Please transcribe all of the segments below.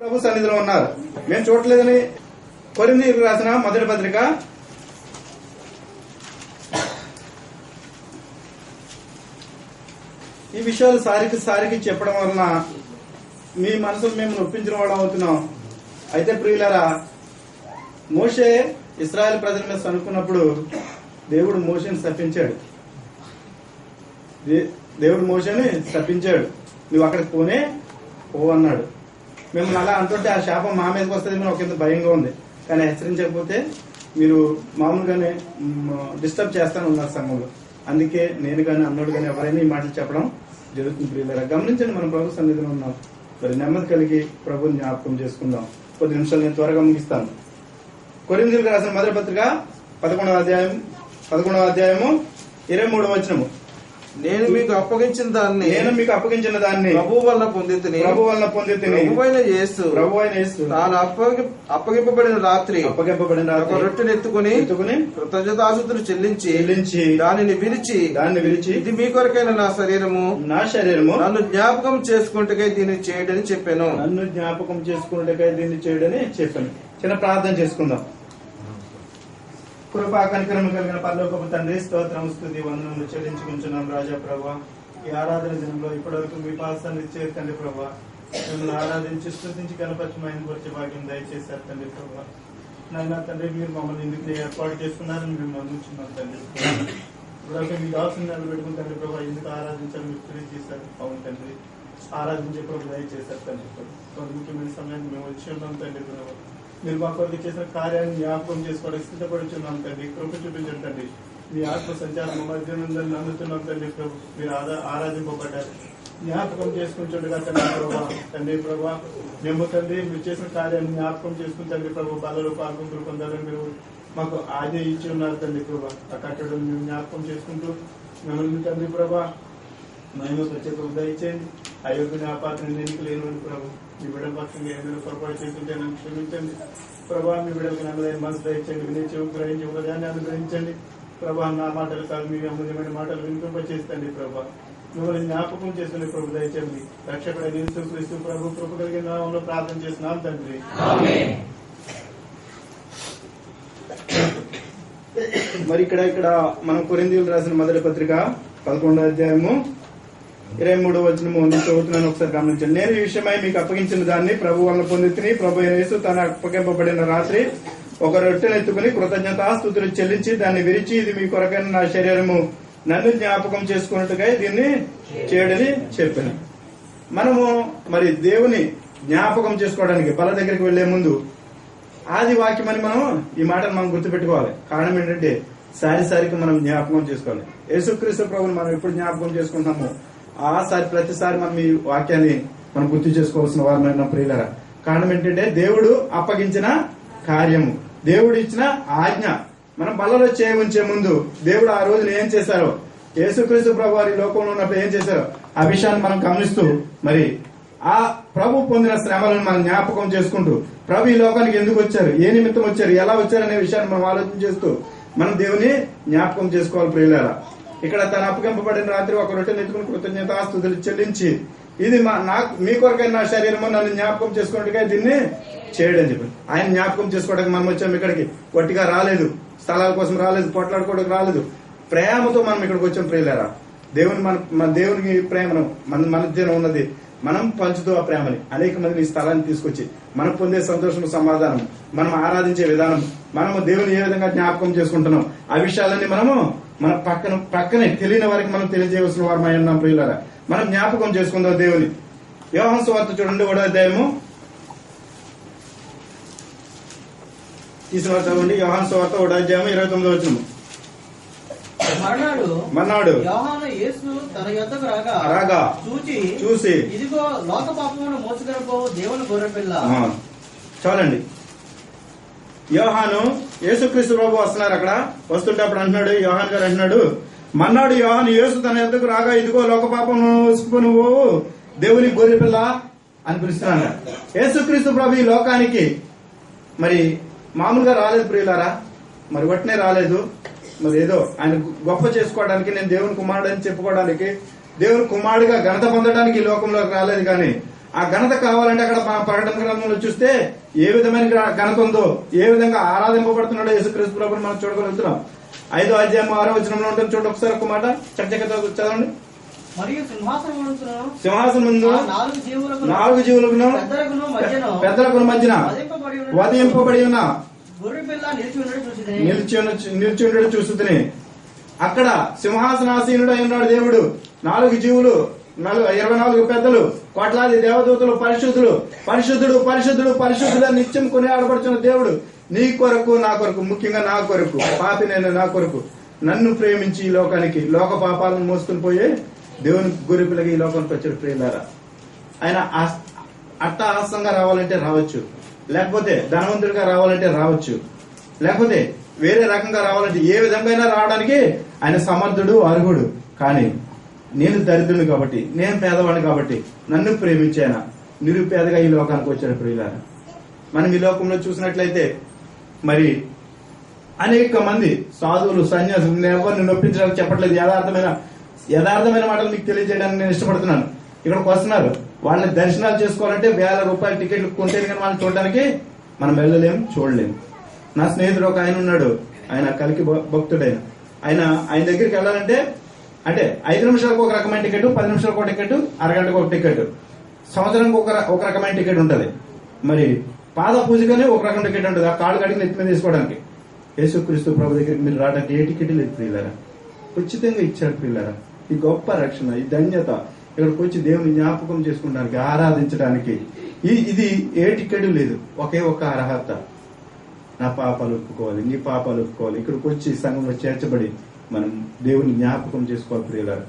ప్రభు సన్నిధిలో ఉన్నారు. మేము చూడలేదని కొరింథీయులకు రాసిన మొదటి పత్రిక 1 ఈ విషయాలు సారికి చెప్పడం వలన మీ మనసులు మేము నొప్పించిన వాళ్ళం అవుతున్నాం. అయితే ప్రియులారా, మోషే ఇశ్రాయేల్ ప్రజల మీద సనుకున్నప్పుడు దేవుడు మోషేని శపించాడు. దేవుడు మోషేని శపించాడు, నువ్వు అక్కడికి పో అన్నాడు. మిమ్మల్ని అలా అంటుంటే ఆ శాపం మా మీదకి వస్తుంది, మేము ఒక భయంగా ఉంది. కానీ హెచ్చరించకపోతే మీరు మామూలుగానే డిస్టర్బ్ చేస్తాను ఉన్నారు సంఘంలో. అందుకే నేను కానీ అన్నోడు కానీ ఎవరైనా ఈ మాటలు చెప్పడం జరుగుతుంది. ప్రియులారా, గమనించండి, మనం ప్రభు సన్నిధిలో ఉన్నాం. మరి నెమ్మది కలిగి ప్రభుని జ్ఞాపకం చేసుకుందాం. కొద్ది నిమిషాలు నేను త్వరగా ముగిస్తాను. కొరింథీయులకు రాసిన మొదటి పత్రిక 11వ అధ్యాయము 23వ వచనము. నేను మీకు అప్పగించిన దాన్ని ప్రభువు వలన పొందితిని. ప్రభువైన యేసు తాను అప్పగింపబడిన రాత్రి ఒక రొట్టెను ఎత్తుకుని కృతజ్ఞతాస్తుతులు చెల్లించి దానిని విరిచి ఇది మీ కొరకైన నా శరీరము నన్ను జ్ఞాపకం చేసుకుంటకై దీన్ని చేయడని చెప్పాను. చిన్న ప్రార్థన చేసుకుందాం. కృపా కనికరం కలిగిన పరలోకపు తండ్రి, స్తోత్రం స్తుతి వందనములు చెల్లించుకుంటున్నాం రాజా ప్రభా. ఈ ఆరాధన దినంలో ఇప్పటివరకు మీ పాసాన్ని చేరుతండి ప్రభా. మిమ్మల్ని ఆరాధించి స్తుతించి కనపరచమైన పరిచయ భాగ్యం దయచేశారు తండ్రి ప్రభా. నాయన తండ్రి, మీరు మమ్మల్ని ఎందుకు ఏర్పాటు చేసుకున్నారని మేము నమ్ముతున్నాం తండ్రి. ఇప్పుడు మీ దాసుని నిలబెట్టుకుని తండ్రి ప్రభా, ఎందుకు ఆరాధించాలని మీరు తెలియజేశారు. అవును తండ్రి, ఆరాధించే ప్రభు దయచేశారు తండ్రి ప్రభు. ముఖ్యమైన సమయాన్ని మేము వచ్చి ఉన్నాం తండ్రి ప్రభా. మీరు మా కొరకు చేసిన కార్యాన్ని జ్ఞాపకం చేసుకోవడానికి సిద్ధపడుచున్నాం తండ్రి. కృప చూపించండి తండ్రి. మీ ఆత్మ సంచారం మధ్య ఉందని నమ్ముతున్నాం తండ్రి ప్రభు. మీరు ఆరాధింపబడ్డారు, జ్ఞాపకం చేసుకుంటుండగా తండ్రి ప్రభా. తండ్రి ప్రభా, మేము తండ్రి మీరు చేసిన కార్యాన్ని జ్ఞాపకం చేసుకుని తండ్రి ప్రభు బలలో పాల్గొంటూ పొందాలని మీరు మాకు ఆజ్ఞ ఇచ్చి ఉన్నారు తండ్రి ప్రభా. ఆ కట్టడం మేము జ్ఞాపకం చేసుకుంటూ మిమ్మల్ని తండ్రి ప్రభా మేము వచ్చే ప్రభు దయచేయండి. అయోగ్య ఆపాత్ర ఎన్నిక లేని ప్రభు, మీ బిడ్డ పక్షంగా ఏదైనా పొరపాటు చేస్తుంటే నన్ను క్షమించండి ప్రభా. మీ బిడ్డలకు నమ్మదైన మనసు దయచేయండి, వినేచి గ్రహించి హృదయాన్ని అనుగ్రహించండి ప్రభా. నా మాటలు కాదు, మీ అమూల్యమైన మాటలు వినిపింపచేస్తండి ప్రభా. మిమ్మల్ని జ్ఞాపకం చేసుకునే ప్రభు దయచేయండి. రక్షకుడైన యేసుక్రీస్తు ప్రభు కృప కలిగిన నామములో ప్రార్థన చేస్తున్నాం తండ్రి. మరి ఇక్కడ మనం కొరింథీయులకు రాసిన మొదటి పత్రిక 11వ అధ్యాయము 23వ వచనము చదువుతున్నాను, ఒకసారి గమనించండి. నేను ఈ విషయమై మీకు అప్పగించిన దాన్ని ప్రభు వలన పొందితిని. ప్రభు యేసు తన అప్పగింపబడిన రాత్రి ఒక రొట్టెను ఎత్తుకుని కృతజ్ఞతాస్తుతులు చెల్లించి దాన్ని విరిచి ఇది మీ కొరకైన నా శరీరము నన్ను జ్ఞాపకం చేసుకున్నట్టుగా దీన్ని చేయడని చెప్పాను. మనము మరి దేవుని జ్ఞాపకం చేసుకోవడానికి బల దగ్గరికి వెళ్లే ముందు ఆది వాక్యం అని మనం ఈ మాటను మనం గుర్తుపెట్టుకోవాలి. కారణం ఏంటంటే సారికి మనం జ్ఞాపకం చేసుకోవాలి. యేసుక్రీస్తు ప్రభుని మనం ఎప్పుడు జ్ఞాపకం చేసుకుంటామో ప్రతిసారి మనం ఈ వాక్యాన్ని మనం గుర్తు చేసుకోవాల్సిన వారమైన ప్రియులరా. కారణం ఏంటంటే దేవుడు అప్పగించిన కార్యము, దేవుడు ఇచ్చిన ఆజ్ఞ మనం బలలో ఉంచే ముందు దేవుడు ఆ రోజున ఏం చేశారో, యేసుక్రీస్తు ప్రభు వారి లోకంలో ఉన్నప్పుడు ఏం చేశారో ఆ విషయాన్ని మనం గమనిస్తూ మరి ఆ ప్రభు పొందిన శ్రమలను మనం జ్ఞాపకం చేసుకుంటూ ప్రభు ఈ లోకానికి ఎందుకు వచ్చారు, ఏ నిమిత్తం వచ్చారు, ఎలా వచ్చారు అనే విషయాన్ని మనం ఆలోచన చేస్తూ మనం దేవుని జ్ఞాపకం చేసుకోవాలి ప్రియులారా. ఇక్కడ తన అప్పగింపబడిన రాత్రి ఒక రొట్టెను ఎత్తుకుని కృతజ్ఞతాస్తుతులు చెల్లించి ఇది మీ కొరకైన నా శరీరము నన్ను జ్ఞాపకం చేసుకున్నట్టుగా దీన్ని చేయడం చెప్పి ఆయన జ్ఞాపకం చేసుకోవడానికి మనం వచ్చాము. ఇక్కడికి వట్టిగా రాలేదు, స్థలాల కోసం రాలేదు, పోట్లాడుకోవడానికి రాలేదు, ప్రేమతో మనం ఇక్కడికి వచ్చాం ప్రియులారా. మన దేవునికి ప్రేమను మన మధ్యన ఉన్నది మనం పంచుతూ ఆ ప్రేమని అనేక మందిని ఈ స్థలాన్ని తీసుకొచ్చి మనం పొందే సంతోషం, సమాధానం, మనం ఆరాధించే విధానం, మనము దేవుని ఏ విధంగా జ్ఞాపకం చేసుకుంటున్నాం ఆ విషయాలన్నీ మనము మన పక్కనే తెలియని వారికి మనం తెలియజేయవలసిన వారమై ఉన్నాం ప్రియులారా. మనం జ్ఞాపకం చేసుకుందాం దేవుని. యోహాను సువార్త చూడండి 1వ అధ్యాయము తీసుకున్న చదవండి. యోహాను సువార్త 1వ అధ్యాయము 29వ వచనము. మర్నాడు యోహాను యేసు తన యొద్దకు రాగా చూసి ఇదిగో లోక పాపమును మోసుకొనిపో దేవుని గొర్రెపిల్ల. చాలండి. యోహాను యేసుక్రీస్తు ప్రభు వస్తున్నారు. అక్కడ వస్తుంటే అప్పుడు అంటున్నాడు, యోహాన్ గారు అంటున్నాడు, మన్నాడు యోహాను యేసు తన యొద్దకు రాగా ఇదిగో లోక పాపం నువ్వు దేవుని గొర్రెపిల్ల అని పిలుస్తున్నాడు. యేసుక్రీస్తు ప్రభు ఈ లోకానికి మరి మామూలుగా రాలేదు ప్రియులారా, మరి వట్నే రాలేదు. మరి ఏదో ఆయన గొప్ప చేసుకోవడానికి, నేను దేవుని కుమారుడు అని చెప్పుకోవడానికి, దేవుని కుమారుడిగా ఘనత పొందడానికి ఈ లోకంలోకి రాలేదు. కానీ ఆ ఘనత కావాలంటే అక్కడ మన ప్రకటన గ్రంథంలో చూస్తే ఏ విధమైన ఘనత ఉందో, ఏ విధంగా ఆరాధింపబడుతున్నాడో యేసుక్రీస్తు ప్రభువుని మనం చూడగలుగుతున్నాం. 5వ అధ్యాయం 6వ వచనంలో ఉంటుంది చూడండి ఒకసారి ఒక మాట చక్కగా చదవండి. మరియు సింహాసనం ముందు 4 జీవులకును పెద్దలకు మధ్యన వధింపబడి ఉన్న నిలిచి ఉండడు చూస్తుంది. అక్కడ సింహాసనాసీనుడు అయి ఉన్నాడు దేవుడు. 4 జీవులు, 24 పెద్దలు, కోట్లాది దేవదూతలు, పరిశుద్ధుడు పరిశుద్ధుడు పరిశుద్ధుడు పరిశుద్ధుడు నిత్యం కొనియాడబడుతున్న దేవుడు నీ కొరకు, నా కొరకు, ముఖ్యంగా నా కొరకు, పాపినైన నా కొరకు నన్ను ప్రేమించి ఈ లోకానికి లోక పాపాలను మోసుకుని పోయే దేవుని గొర్రె పిల్లగా ఈ లోకానికి వచ్చాడు. ప్రియులారా, ఆయన అట్టహాసంగా రావాలంటే రావచ్చు, లేకపోతే ధనవంతుడిగా రావాలంటే రావచ్చు, లేకపోతే వేరే రకంగా రావాలంటే ఏ విధంగా రావడానికి ఆయన సమర్థుడు, అర్హుడు. కానీ నేను దరిద్రుని కాబట్టి, నేను పేదవాడిని కాబట్టి నన్ను ప్రేమించాయన నిరుపేదగా ఈ లోకానికి వచ్చాడు. ప్రియులారా, మనం ఈ లోకంలో చూసినట్లయితే మరి అనేక మంది సాధువులు, సన్యాసులు, ఎవరిని నొప్పించడానికి చెప్పట్లేదు, యథార్థమైన మాటలు మీకు తెలియజేయడానికి నేను ఇష్టపడుతున్నాను. ఇక్కడికి వస్తున్నారు, వాళ్ళని దర్శనాలు చేసుకోవాలంటే వేల రూపాయల టికెట్లు కొంటే కానీ వాళ్ళని చూడడానికి మనం వెళ్ళలేము, చూడలేము. నా స్నేహితుడు ఒక ఆయన ఉన్నాడు, ఆయన కలికి భక్తుడైన ఆయన దగ్గరికి వెళ్ళాలంటే అంటే 5 నిమిషాలకు ఒక రకమైన టికెట్, 10 నిమిషాలకు ఒక టికెట్, అరగంటకు ఒక టికెట్, సంవత్సరానికి ఒక రకమైన టికెట్ ఉంటుంది. మరి పాద పూజకనే ఒక రకం టికెట్ ఉంటుంది, ఆ కాళ్ళు కడిగి నెత్తి మీద తీసుకోవడానికి. యేసుక్రీస్తు ప్రభు దగ్గరికి మీరు రావడానికి ఏ టికెట్ లేదు ప్రియులారా, ఉచితంగా ఇచ్చాడు. ప్రియులారా, ఈ గొప్ప రక్షణ, ఈ ధన్యత, ఇక్కడికి వచ్చి దేవుని జ్ఞాపకం చేసుకుంటానికి, ఆరాధించడానికి ఇది ఏ టికెట్ లేదు, ఒకే ఒక అర్హత. నా పాపాలు ఒప్పుకోవాలి, నీ పాపాలు ఒప్పుకోవాలి, ఇక్కడికి వచ్చి సంఘంలో చేర్చబడి మనం దేవుని జ్ఞాపకం చేసుకోవాలి. ప్రియులారా,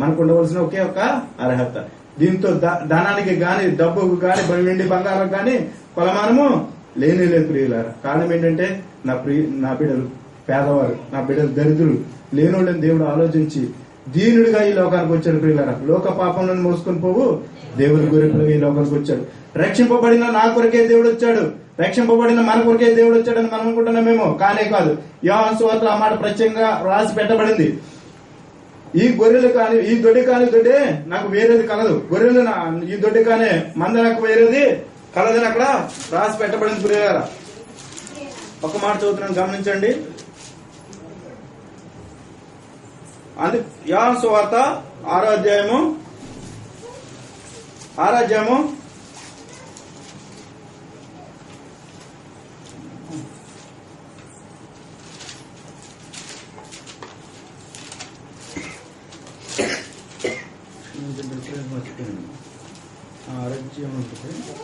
మనకు ఉండవలసిన ఒకే ఒక అర్హత. దీంతో ధనానికి గాని, డబ్బుకు గాని, వెండి బంగారం గాని కొలమానము లేనే లేదు ప్రియులారా. కారణం ఏంటంటే నా బిడ్డలు పేదవారు, నా బిడ్డలు దరిద్రులు, లేనోళ్ళని దేవుడు ఆలోచించి దీనుడిగా ఈ లోకానికి వచ్చాడు. ప్రియులారా, లోక పాపంలను మోసుకొని పోవు దేవుని గొర్రెపిల్లగా ఈ లోకానికి వచ్చాడు. రక్షింపబడిన నా కొరకే దేవుడు వచ్చాడు, రక్షింపబడిన మన కొరకే దేవుడు వచ్చాడని మనం అనుకుంటున్నామేమో, కానే కాదు. యోహాను సువార్తలో ఆ మాట ప్రత్యేకంగా రాసి పెట్టబడింది. ఈ గొర్రెలు కాని, ఈ దొడ్డి కాని దొడ్డే నాకు వేరేది కలదు, గొర్రెలు ఈ దొడ్డి కానే మంద నాకు వేరేది కలదని అక్కడ రాసి పెట్టబడింది. ప్రియులారా, ఒక మాట చదువుతున్నాను గమనించండి. యోహాను సువార్త 6వ అధ్యాయము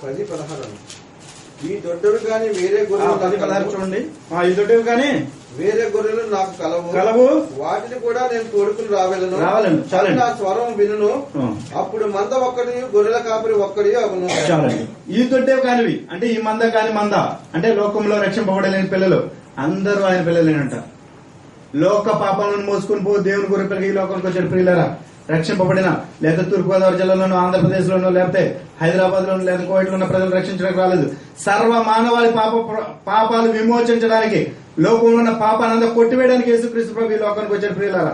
10:16 ఈ దొడ్డవి కానీ వేరే గొర్రెలు 10:16 చూడండి. ఈ దొడ్డవి కానీ వేరే గొర్రెలు నాకు కలవు, వాటిని కూడా నేను తోడుకుని రావాలను. నా స్వరం వినును, అప్పుడు మంద ఒక్కడి, గొర్రెల కాపరి ఒక్కడి అవును. చాలండి. ఈ దొడ్డవి కానివి అంటే ఈ మంద కాని మంద అంటే లోకంలో రక్షింపబడలేని పిల్లలు అందరూ ఆయన పిల్లలేనంట. లోక పాపాలను మోసుకుని పో దేవుని గొర్రె పిల్లగా ఈ లోకానికి వచ్చాడు. ప్రియులారా, రక్షింపబడిన లేదా తూర్పుగోదావరి జిల్లాలోనూ, ఆంధ్రప్రదేశ్ లోనూ, లేకపోతే హైదరాబాద్ లోనూ, లేదా కోవిడ్ లో ఉన్న ప్రజలు రక్షించడానికి రాలేదు. సర్వ మానవాళి పాపాలు విమోచించడానికి, లోకంలో ఉన్న పాపానంతా కొట్టివేయడానికి యేసుక్రీస్తు ప్రభు ఈ లోకానికి వచ్చాడు. ప్రియులారా,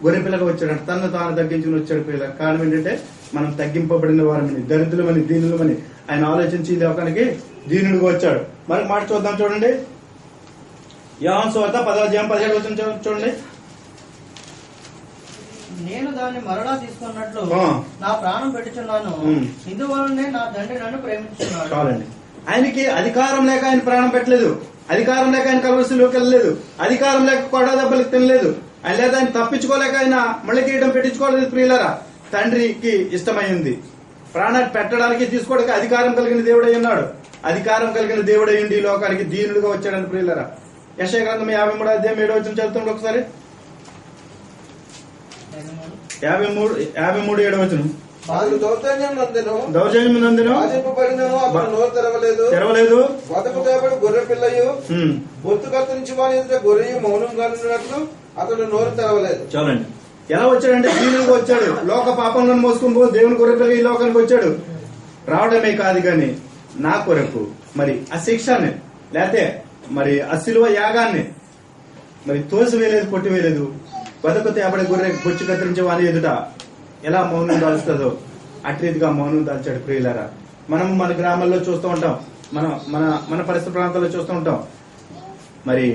గొర్రె పిల్లగా వచ్చాడు, తనను తాను తగ్గించుకుని వచ్చాడు. ప్రియులారా, కారణం ఏంటంటే మనం తగ్గింపబడిన వారమని, దరిద్రులమని, దీనులమని ఆయన ఆలోచించి ఈ లోకానికి దీనుడిగా వచ్చాడు. మరొక మాట చూద్దాం చూడండి. యోహాను సువార్త 10వ అధ్యాయం 17 చూడండి. నేను దాన్ని మరలా తీసుకున్నట్లు నా ప్రాణం పెట్టుచున్నాను, ఇందువలనే నా తండ్రి నన్ను ప్రేమించున్నాడు. చాలండి. ఆయనకి అధికారం లేక ఆయన ప్రాణం పెట్టలేదు, అధికారం లేక ఆయన కలవరిలోకి వెళ్ళలేదు, అధికారం లేక కొడా దెబ్బలకు తినలేదు, ఆయన లేదా ఆయన తప్పించుకోలేక ఆయన మళ్ళీ కిరీటం పెట్టించుకోలేదు. ప్రియులారా, తండ్రికి ఇష్టమైంది ప్రాణాన్ని పెట్టడానికి, తీసుకోవడానికి అధికారం కలిగిన దేవుడై ఉన్నాడు. అధికారం కలిగిన దేవుడై ఉండి ఈ లోకానికి దీనుడుగా వచ్చాడని. ప్రియులారా, యెషయా గ్రంథం 53వ అధ్యాయం 7వ వచనం చదువుతుంది ఒకసారి. 53 7వ వచనం. దౌర్జన్యం నందును తెరవలేదు, గొర్రె పిల్లయు బొత్తు కత్తిరించి వారి గొర్రె మౌనంగా అతడు నోరు తెరవలేదు. చూడండి ఎలా వచ్చాడంటే దీనుడిగా వచ్చాడు. లోక పాపంలో మోసుకుని పో దేవుని గొర్రె పిల్లగా ఈ లోకానికి వచ్చాడు. రావడమే కాదు గాని నా కొరకు మరి ఆ శిక్షాన్ని, లేకపోతే మరి ఆ శిలువ యాగాన్ని మరి తోసివేయలేదు, కొట్టివేయలేదు. బతుకు తేబడి గొర్రె బొచ్చు కత్తిరించే వాని ఎదుట ఎలా మౌనం దాల్స్తుందో అటు రీతిగా మౌనం దాల్చాడు ప్రియులారా. మనం మన గ్రామాల్లో చూస్తూ ఉంటాం, మన మన మన పరిసర ప్రాంతాల్లో చూస్తూ ఉంటాం. మరి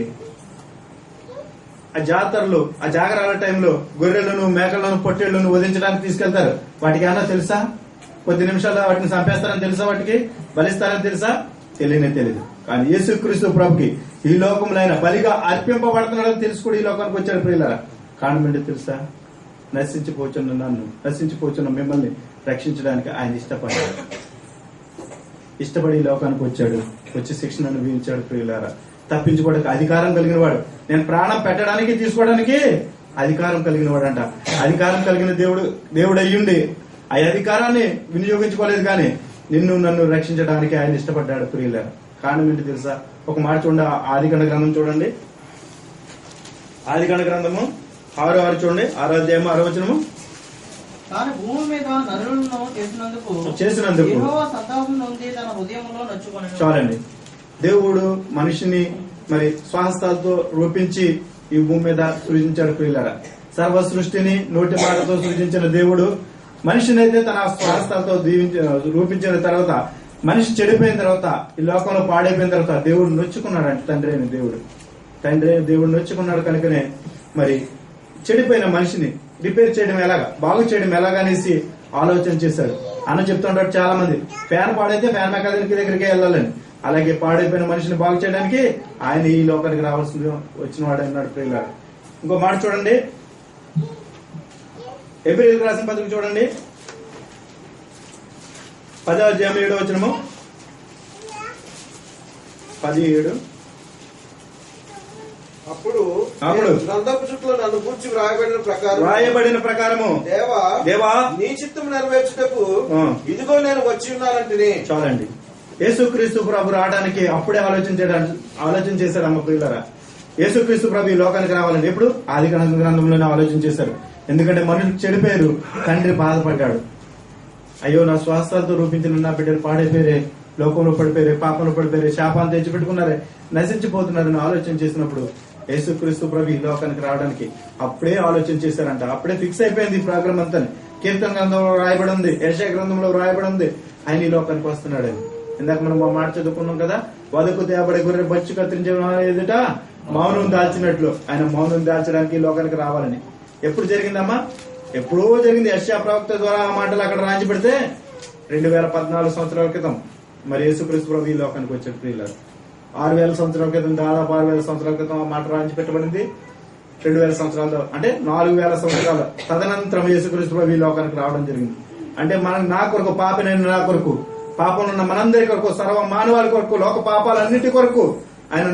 ఆ జాతరలు, ఆ జాగరాల టైంలో గొర్రెలను, మేకలను, పొట్టేళ్లను వధించడానికి తీసుకెళ్తారు. వాటికి ఏమన్నా తెలుసా? కొద్ది నిమిషాల్లో వాటిని చంపేస్తారని తెలుసా? వాటికి బలిస్తారని తెలుసా? తెలియదు. కానీ యేసుక్రీస్తు ప్రభుకి ఈ లోకంలో ఆయన బలిగా అర్పింపబడుతున్నాడని తెలుసు కూడా ఈ లోకానికి వచ్చాడు ప్రియులారా. కారణం ఏంటో తెలుసా? నశించిపోతున్న మిమ్మల్ని రక్షించడానికి ఆయన ఇష్టపడి ఈ లోకానికి వచ్చాడు. వచ్చి శిక్షణ అనుభవించాడు ప్రియులారా. తప్పించుకోవడానికి అధికారం కలిగిన వాడు. నేను ప్రాణం పెట్టడానికి, తీసుకోవడానికి అధికారం కలిగిన వాడంట. అధికారం కలిగిన దేవుడు అయ్యుండి ఆ అధికారాన్ని వినియోగించుకోలేదు. కానీ నన్ను రక్షించడానికి ఆయన ఇష్టపడ్డాడు ప్రియులారా. కారణం ఏంటి తెలుసా? ఒక మాట చూడండి, ఆదికాండ గ్రంథం చూడండి. ఆదికాండ గ్రంథము 6:6 చూడండి. 6వ అధ్యాయము 6వ వచనము. తాను భూమి మీద నరులను చేసినందుకు యెహోవా సంతాపం నొంది తన హృదయంలో నొచ్చుకొనెను. చాలండి. దేవుడు మనిషిని మరి స్వహస్తాలతో రూపించి ఈ భూమి మీద సృజించాడు ప్రియులారా. సర్వ సృష్టిని నోటి మాటతో సృజించిన దేవుడు మనిషిని అయితే తన స్వహస్తాలతో రూపించిన తర్వాత, మనిషి చెడిపోయిన తర్వాత, ఈ లోకంలో పాడైపోయిన తర్వాత దేవుడు నొచ్చుకున్నాడు. అంటే తండ్రి అయిన దేవుడు నొచ్చుకున్నాడు. కనుకనే మరి చెడిపోయిన మనిషిని రిపేర్ చేయడం ఎలాగా, బాగు చేయడం ఎలాగనేసి ఆలోచన చేశాడు. అన్న చెప్తుంటాడు చాలా మంది, ఫ్యాన్ పాడైతే ఫ్యాన్ మెకానిక్ దగ్గరికి వెళ్ళాలని. అలాగే పాడైపోయిన మనిషిని బాగు చేయడానికి ఆయన ఈ లోకానికి రావాల్సింది వచ్చిన వాడు అన్నాడు ప్రియులారా. ఇంకో మాట చూడండి, హెబ్రీయులకు రాసిన పత్రిక చూడండి, 10వ అధ్యాయం 7వ వచనము. 17. అప్పుడు గ్రంథపు చుట్టూ నన్ను గూర్చి వ్రాయబడిన ప్రకారము దేవా నీ చిత్తము నెరవేర్చుటకు ఇదిగో నేను వచ్చి ఉన్నానంటే. చాలండి. యేసుక్రీస్తు ప్రభు రావడానికి అప్పుడే ఆలోచన చేశాడు అమ్మ ప్రియులారా. యేసుక్రీస్తు ప్రభు ఈ లోకానికి రావాలని ఎప్పుడు? ఆదికాండ గ్రంథంలోనే ఆలోచన చేశారు. ఎందుకంటే మనుషులు చెడిపోయారు, తండ్రి బాధపడ్డాడు. అయ్యో, నా స్వాస్థాలతో రూపించిన నా బిడ్డలు పాడైపోయారే, లోకంలో పడిపోయారే, పాపంలో పడిపోయారే, శాపాన్ని తెచ్చిపెట్టుకున్నారే, నశించిపోతున్నారని ఆలోచన చేసినప్పుడు యేసుక్రీస్తు ప్రభు ఈ లోకానికి రావడానికి అప్పుడే ఆలోచన చేశారంట. అప్పుడే ఫిక్స్ అయిపోయింది ఈ ప్రోగ్రామ్ అంతా. కీర్తన గ్రంథంలో రాయబడి ఉంది, యెషయా గ్రంథంలో రాయబడి ఉంది, ఆయన ఈ లోకానికి వస్తున్నాడు. ఇందాక మనం మా మాట చదువుకున్నాం కదా, వదకు తేబడే గొర్రె బొచ్చు కత్తిరించే ఎదుట మౌనం దాల్చినట్లు ఆయన మౌనం దాల్చడానికి ఈ లోకానికి రావాలని. ఎప్పుడు జరిగిందమ్మా? ఎప్పుడో జరిగింది. యెషయా ప్రవక్త ద్వారా ఆ మాటలు అక్కడ రాంచి పెడితే 2014 సంవత్సరాల క్రితం మరి యేసుక్రీస్తు ప్రభు ఈ లోకానికి వచ్చాడు ప్రియులారా. 6000 సంవత్సరాల క్రితం, దాదాపు 6000 సంవత్సరాల క్రితం ఆ మాట రాంచి పెట్టబడింది. 2000 సంవత్సరాలతో అంటే 4000 సంవత్సరాల తదనంతరం యేసుక్రీస్తు ప్రభు ఈ లోకానికి రావడం జరిగింది. అంటే నా కొరకు, పాపినైన నా కొరకు, పాపంలో ఉన్న మనందరి కొరకు, సర్వ మానవాళి కొరకు, లోక పాపాలన్నిటి కొరకు ఆయన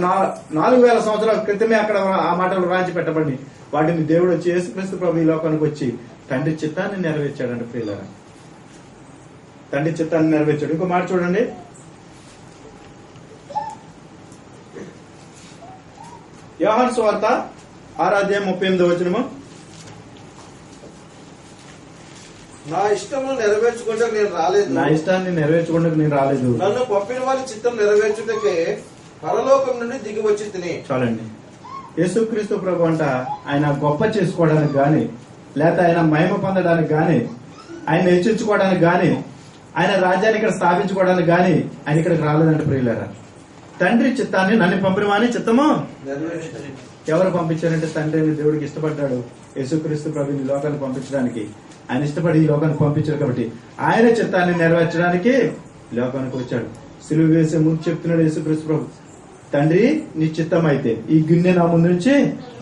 4000 సంవత్సరాల క్రితమే అక్కడ ఆ మాటలు రాంచి పెట్టబడి వాటిని దేవుడు వచ్చి యేసుక్రీస్తు ప్రభు ఈ లోకానికి వచ్చి తండ్రి చిత్తాన్ని నెరవేర్చాడండి ప్రియులారా. తండ్రి చిత్తాన్ని నెరవేర్చాడు. ఇంకో మాట చూడండి, యోహాను సువార్త 6వ అధ్యాయం 38వ వచనము. నా ఇష్టమును నెరవేర్చుకుంటే నేను రాలేదు, నా ఇష్టాన్ని నెరవేర్చుకుంటే నేను రాలేదు, నన్ను పంపిన వారి చిత్తం నెరవేర్చుటకే పరలోకం నుండి దిగి వచ్చి తిని. చాలండి. యేసుక్రీస్తు ప్రభు అంట ఆయన గొప్ప చేసుకోవడానికి గాని, లేక ఆయన మహిమ పొందడానికి గాని, ఆయన హెచ్చించుకోవడానికి గాని, ఆయన రాజ్యాన్ని ఇక్కడ స్థాపించుకోవడానికి గాని ఆయన ఇక్కడికి రాలేదంటే ప్రియులారా. తండ్రి చిత్తాన్ని, నన్ను పంపిన వాని చిత్తము ఎవరు పంపించారంటే తండ్రి దేవుడికి ఇష్టపడ్డాడు యేసుక్రీస్తు ప్రభుని లోకానికి పంపించడానికి. ఆయన ఇష్టపడి ఈ లోకానికి పంపించాడు కాబట్టి ఆయన చిత్తాన్ని నెరవేర్చడానికి లోకానికి వచ్చాడు. సిలువ వేసే ముందు చెప్తున్నాడు యేసుక్రీస్తు ప్రభు, తండ్రి నీ చిత్తం అయితే ఈ గిన్నె నా ముందు నుంచి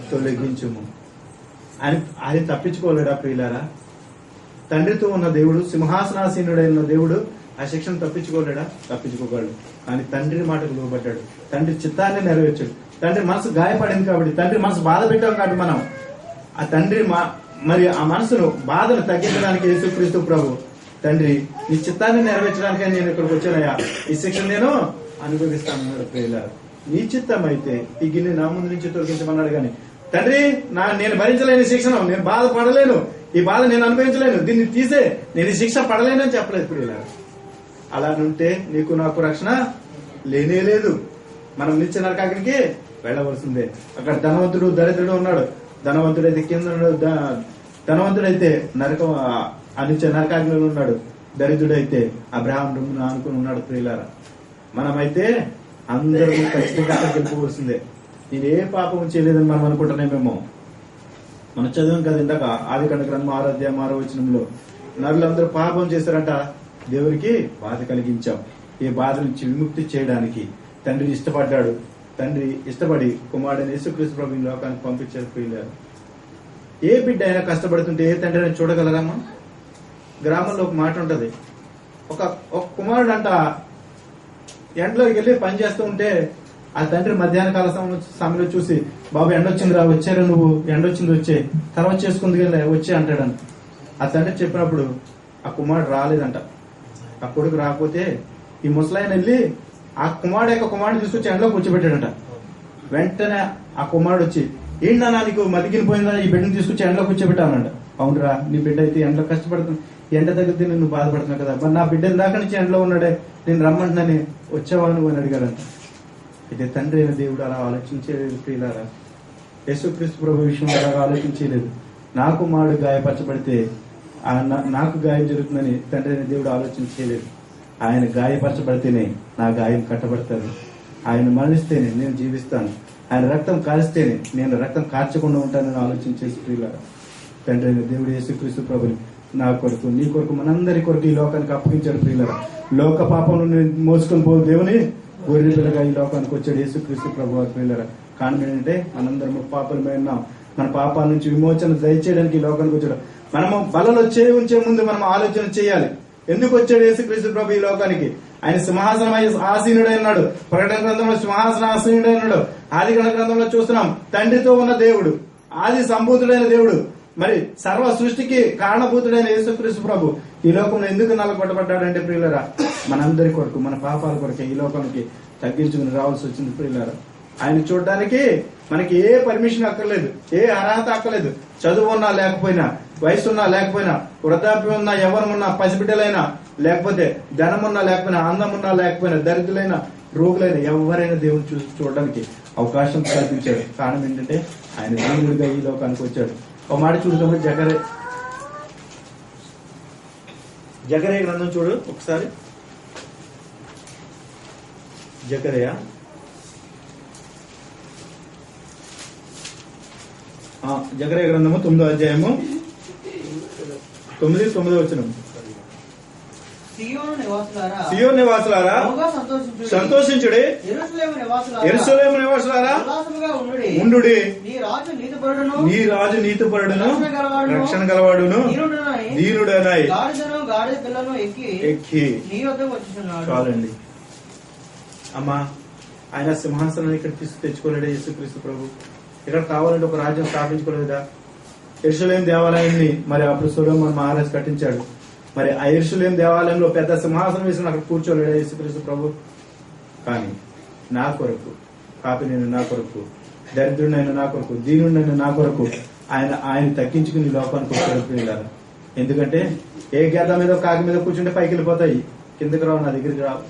తొలగించుము. ఆయన తప్పించుకోలేడా ప్రియులారా? తండ్రితో ఉన్న దేవుడు, సింహాసనాసీనుడైన దేవుడు ఆ శిక్షను తప్పించుకోలేడా? తప్పించుకోగలడు. కానీ తండ్రి మాటకు లోబడ్డాడు, తండ్రి చిత్తాన్ని నెరవేర్చాడు. తండ్రి మనసు గాయపడింది కాబట్టి, తండ్రి మనసు బాధ పెట్టాం కాబట్టి మనం ఆ తండ్రి మరి ఆ మనసును బాధను తగ్గించడానికి యేసుక్రీస్తు ప్రభు, తండ్రి నీ చిత్తాన్ని నెరవేర్చడానికి నేను ఇక్కడికి వచ్చానయ్యా, ఈ శిక్ష నేను అనుభవిస్తానన్నాడు ప్రియులారా. నీ చిత్తం అయితే ఈ గిన్నె నా ముందు నుంచి తొలగించమన్నాడు. కానీ తండ్రి నేను భరించలేని శిక్షను, నేను బాధపడలేను, ఈ బాధ నేను అనుభవించలేను, దీన్ని తీసే, నేను ఈ శిక్ష పడలేను అని చెప్పలేదు ప్రియులారా. అలా ఉంటే నీకు నాకు రక్షణ లేనే లేదు. మనం నిత్య నరకాగ్నికి వెళ్ళవలసిందే. అక్కడ ధనవంతుడు, దరిద్రుడు ఉన్నాడు. ధనవంతుడైతే కింద ఉన్నాడు, ధనవంతుడైతే నిత్య నరకాగ్నిలో ఉన్నాడు. దరిద్రుడైతే అబ్రహాం రొమ్మున ఆనుకుని ఉన్నాడు ప్రియులారా. మనమైతే అందరూ ఖచ్చితంగా గెలుపుకోవాల్సిందే. నేను ఏ పాపం చేయలేదని మనం అనుకుంటున్నామేమో. మనం చదివాం కదా ఇందాక ఆదికాండ గ్రంథం 6వ అధ్యాయం 6వ వచనంలో, నరులందరూ పాపం చేశారంట, దేవునికి బాధ కలిగించాం. ఈ బాధ నుంచి విముక్తి చేయడానికి తండ్రి ఇష్టపడ్డాడు. తండ్రి ఇష్టపడి కుమారుడైన యేసుక్రీస్తు ప్రభువుని లోకానికి పంపించారు ప్రియులారా. ఏ బిడ్డ అయినా కష్టపడుతుంటే ఏ తండ్రి అయినా చూడగలరామా? గ్రామంలో ఒక మాట ఉంటది, ఒక కుమారుడు అంట ఎండలోకి వెళ్ళి పని చేస్తూ ఉంటే ఆ తండ్రి మధ్యాహ్న కాల సమయంలో చూసి, బాబు ఎండొచ్చింది రా, వచ్చారా నువ్వు, ఎండొచ్చింది వచ్చే, తర్వాత చేసుకుంది వచ్చే అంటాడంట. ఆ తండ్రి చెప్పినప్పుడు ఆ కుమారుడు రాలేదంట. ఆ కొడుకు రాకపోతే ఈ ముసలాయన వెళ్ళి ఆ కుమారుడిని తీసుకొచ్చి ఎండలో కూర్చోబెట్టాడంట. వెంటనే ఆ కుమారుడు వచ్చి, ఏంటన్నా నీకు మతికినిపోయిందా, ఈ బిడ్డను తీసుకొచ్చి ఎండలో కూర్చోబెట్టానంట. అవునరా, నీ బిడ్డ అయితే ఎండలో కష్టపడుతుంది, ఎండ తగ్గితే నువ్వు బాధపడుతున్నావు కదా, మరి నా బిడ్డ దాకా నుంచి ఎండలో ఉన్నాడే, నేను రమ్మంటున్నాను, వచ్చావా నువ్వు అని అడిగాడంట. అయితే తండ్రి అయిన దేవుడు అలా ఆలోచించలేదు ప్రియులారా. యేసుక్రీస్తు ప్రభు విషయం అలాగా ఆలోచించలేదు. నా కుమారుడు గాయపరచబడితే నాకు గాయం జరుగుతుందని తండ్రి అయిన దేవుడు ఆలోచించలేదు. ఆయన గాయపరచబడితేనే నా గాయం కట్టబడతాడు, ఆయన మరణిస్తేనే నేను జీవిస్తాను, ఆయన రక్తం కారిస్తేనే నేను రక్తం కార్చకుండా ఉంటానని ఆలోచించేసి ప్రియులారా. తండ్రి అయిన దేవుడు యేసుక్రీస్తు ప్రభుని నా కొరకు నీ కొరకు మనందరి కొరకు ఈ లోకానికి అప్పగించాడు ప్రియులారా. లోక పాపంలో మోసుకొని పో దేవుని గొర్రె పిల్లగా ఈ లోకానికి వచ్చాడు యేసుక్రీస్తు ప్రభు ప్రియులారా. కారణం ఏంటంటే మనందరం పాపలమై ఉన్నాం. మన పాపాల నుంచి విమోచన దయచేయడానికి ఈ లోకానికి వచ్చాడు. మనము బలలో ఉంచే ముందు మనం ఆలోచన చేయాలి, ఎందుకు వచ్చాడు యేసుక్రీస్తు ప్రభు ఈ లోకానికి. ఆయన సింహాసనం ఆసీనుడై ఉన్నాడు. ప్రకటన గ్రంథంలో సింహాసన ఆసీనుడై ఉన్నాడు. ఆదికాండ గ్రంథంలో చూస్తున్నాం తండ్రితో ఉన్న దేవుడు, ఆది సంభూతుడైన దేవుడు, మరి సర్వ సృష్టికి కారణభూతుడైన యేసుక్రీస్తు ప్రభు ఈ లోకంలో ఎందుకు నలగొట్టబడ్డాడంటే ప్రియులరా, మనందరి కొరకు, మన పాపాల కొరకు ఈ లోకానికి తగ్గించుకుని రావాల్సి వచ్చింది ప్రియులరా. ఆయన చూడడానికి మనకి ఏ పర్మిషన్ అక్కర్లేదు, ఏ అర్హత అక్కర్లేదు. చదువు ఉన్నా లేకపోయినా, వయసు ఉన్నా లేకపోయినా, వృద్ధాప్యం ఉన్నా, యవ్వనమున్నా, పసిబిడ్డలైనా లేకపోతే, ధనమున్నా లేకపోయినా, అందమున్నా లేకపోయినా, దరిద్రులైన, రోగులైన ఎవరైనా దేవుని చూడడానికి అవకాశం కల్పించాడు. కారణం ఏంటంటే ఆయన దేవుడిగా ఈ లోకానికి వచ్చాడు. ఒక మాట చూడటం జకర్యా గ్రంథం చూడు ఒకసారి. జకర్యా గ్రంథము 9వ అధ్యాయము 9వ వచనం. సియోను నివాసులారా సంతోషించుడి, యెరూషలేము నివాసులారా ఉండుడి, నీ రాజు నీతిపరుడును రక్షణ గలవాడును దీనుడనై ఎక్కి. చాలండి అమ్మా, ఆయన సింహాసనాన్ని ఇక్కడ తెచ్చుకోలేడా యేసుక్రీస్తు ప్రభు? ఇక్కడ కావాలంటే ఒక రాజ్యం స్థాపించుకోలేదా? యెరూషలేము దేవాలయాన్ని మరి అప్పుడు సొలొమోను మహారాజు కట్టించాడు. మరి ఆ యెరూషలేము దేవాలయంలో పెద్ద సింహాసనం వేసిన అక్కడ కూర్చోలేడా యేసుక్రీస్తు ప్రభు? కానీ నా కొరకు, పాపినైన నా కొరకు, దరిద్రుడైన నా కొరకు, దీనుడైన నా కొరకు ఆయన తగ్గించుకుని లోకానికి వచ్చాడు ప్రియులారా. ఎందుకంటే ఏ గేద మీద కాకి మీద కూర్చుంటే పైకి వెళ్ళిపోతాయి, కిందకి రావు, నా దగ్గరికి రావు.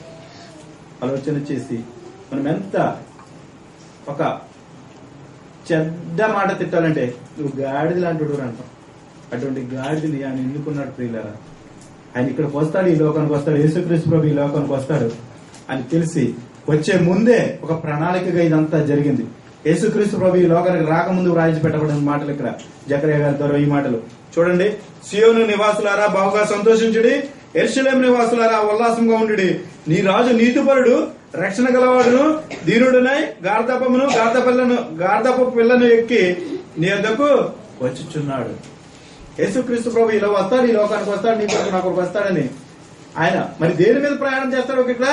ఆలోచన చేసి మనం ఎంత ఒక చెడ్డ మాట తిట్టాలంటే, నువ్వు గాడిద లాంటి అంటాం. అటువంటి గాడిదని ఆయన ఎన్నుకున్నాడు ప్రియులారా. ఆయన ఇక్కడికి వస్తాడు, ఈ లోకానికి వస్తాడు, యేసుక్రీస్తు ప్రభు ఈ లోకానికి వస్తాడు అని తెలిసి వచ్చే ముందే ఒక ప్రణాళికగా ఇదంతా జరిగింది. యేసుక్రీస్తు ప్రభు ఈ లోకానికి రాకముందు రాయించి పెట్టబడిన మాటలు ఇక్కడ జకర్యా గారి ద్వారా ఈ మాటలు చూడండి. సియోను నివాసులారా బహుగా సంతోషించుడి, యెరూషలేము నివాసులారా ఉల్లాసంగా ఉండుడి, నీ రాజు నీతిపరుడు రక్షణ గలవాడును దీనుడునై గార్ధపు పిల్లను ఎక్కి నీ వద్దకు వచ్చుచున్నాడు. యేసుక్రీస్తు ప్రభు ఇలా వస్తాడు, ఈ లోకానికి వస్తాడు, నీ కొరకు నా కొరకు వస్తాడని ఆయన మరి దేని మీద ప్రయాణం చేస్తాడు ఇక్కడ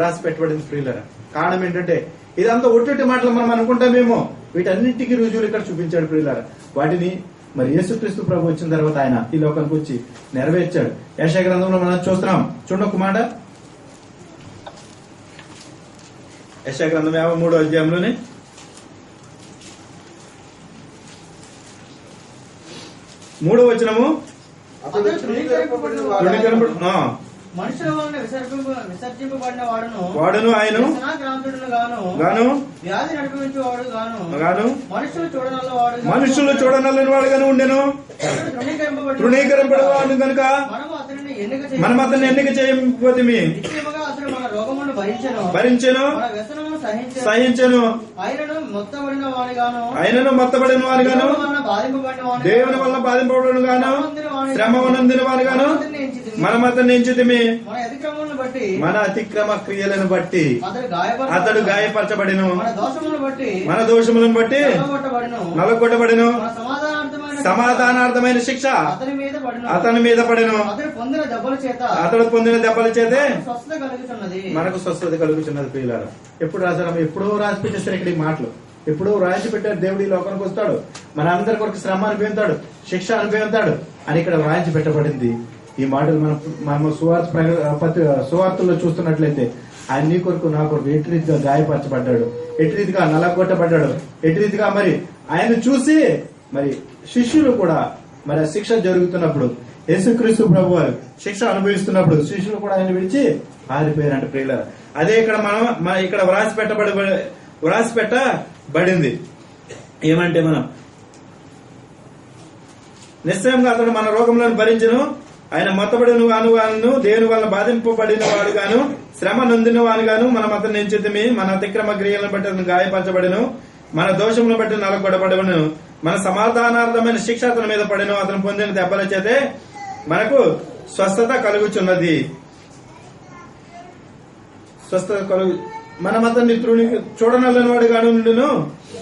రాసి పెట్టబడింది ప్రియులరా. కారణం ఏంటంటే ఇదంతా ఒట్టి మాటలు మనం అనుకుంటామేమో, వీటన్నింటికి రుజువులు ఇక్కడ చూపించాడు ప్రియులరా. వాటిని మరి యేసుక్రీస్తు ప్రభు వచ్చిన తర్వాత ఆయన ఈ లోకానికి వచ్చి నెరవేర్చాడు. యెషయా గ్రంథంలో మనం చూస్తున్నాం, చూడండి ఒక మాట. యెషయా గ్రంథం 53వ అధ్యాయంలోనే 3వ వచనము. మనుషుల వలన విసర్జింపబడిన వాడును ఆయను గాను వ్యాధి నడిపించేవాడు గాను మనుషులు చూడనల్లని వాడుగాను ఉండెను. తృణీకరింపబడిన వాడు కనుక ఎన్నిక చేయకపోతే నిశ్చయముగా అతడు మన రోగమును భరించెను మన వ్యసనమును సహించెను. ఆయనను మొత్తబడిన వానిగాను దేవుని వల్ల బాధింపబడిన గాను శ్రమ పొందిన వానిగాను మనం అతన్ని ఎంచితిమి. మన అతిక్రమ క్రియలను బట్టి అతడు గాయపరచబడిను, మన దోషములను బట్టి నలగొట్టబడిను, సమాధానార్థమైన శిక్ష అతని మీద పడెను, అతడు పొందిన దెబ్బల చేతే మనకు స్వస్థత కలుగుతున్నది. ప్రియులారా, ఎప్పుడు రాశారు? ఎప్పుడో రాసి పెట్టేస్తారు ఇక్కడ ఈ మాటలు. ఎప్పుడో రాసి పెట్టారు. దేవుడు ఈ లోకానికి వస్తాడు, మన అందరి కొరకు శ్రమ అనుభవిస్తాడు, శిక్ష అనుభవిస్తాడు అని ఇక్కడ రాయించి పెట్టబడింది. ఈ మాటలు మనం సువార్తల్లో చూస్తున్నట్లయితే ఆయన నీ కొరకు నా కొరకు ఎటు రీతిగా గాయపరచబడ్డాడు, ఎటు రీతిగా నలగొట్టబడ్డాడు, ఎటు రీతిగా మరి ఆయన చూసి మరి శిష్యులు కూడా మరి శిక్ష జరుగుతున్నప్పుడు, యేసుక్రీస్తు ప్రభు వారు శిక్ష అనుభవిస్తున్నప్పుడు శిష్యులు కూడా ఆయన విడిచి పారిపోయారంట. ప్రియులారా, అదే ఇక్కడ మనం ఇక్కడ వ్రాసి పెట్టబడింది. ఏమంటే మనం నిశ్చయంగా అతడు మన రోగములను భరించెను, ఆయన మొత్తబడిన వాను దేవుని వల్ల బాధింపబడిన వాడు గాను శ్రమ నొందిన వాడు గాను మనం అతన్ని ఎంచితిమి. మన అతిక్రమ క్రియలను బట్టి అతను గాయపరచబడెను, మన దోషములను బట్టి నలగొట్టబడను, మన సమాధానార్థమైన శిక్ష అతని మీద పడెను, అతను పొందిన దెబ్బల చేతే మనకు స్వస్థత కలుగుచున్నది. మనం అతన్ని చూడనల్లని వాడు గాను నుండును,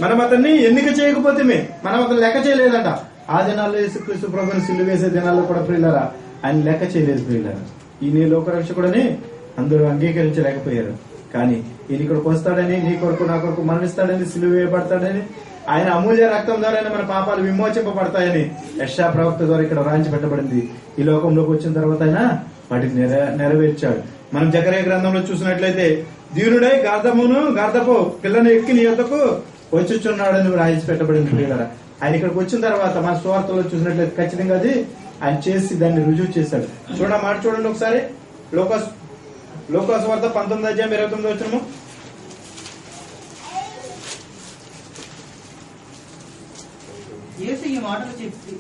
మనం అతన్ని ఎన్నిక చేయకపోతే మనం అతను లెక్క చేయలేదంట. ఆ దినాల్లో యేసుక్రీస్తు ప్రభుని సిలువ వేసే దినాల్లో కూడా ప్రియులారా ఆయన లెక్క చేయలేదు. ప్రియులారా, ఈయన లోకరక్షకుడని అందరూ అంగీకరించలేకపోయారు. కానీ ఈయన ఇక్కడికి వస్తాడని, నీ కొరకు నా కొరకు మరణిస్తాడని, సిలువ వేయబడతాడని, ఆయన అమూల్య రక్తం ద్వారానే మన పాపాలు విమోచింపబడతాయని యెషయా ప్రవక్త ద్వారా ఇక్కడ రాయించి పెట్టబడింది. ఈ లోకంలోకి వచ్చిన తర్వాత ఆయన వాటిని నెరవేర్చాడు. మనం జకర్యా గ్రంథంలో చూసినట్లయితే దీనుడై గార్ధపు పిల్లను ఎక్కి నీ యొద్దకు వచ్చుచున్నాడని రాయించి పెట్టబడింది. ప్రియులారా, ఆయన ఇక్కడికి వచ్చిన తర్వాత మన సువార్తలో చూసినట్లయితే ఖచ్చితంగా అది ఆయన చేసి దాన్ని రుజువు చేశాడు. చూడండి ఒకసారి లోకాసు వార్త 19:29 యేసు ఈ మాటలు చెప్పి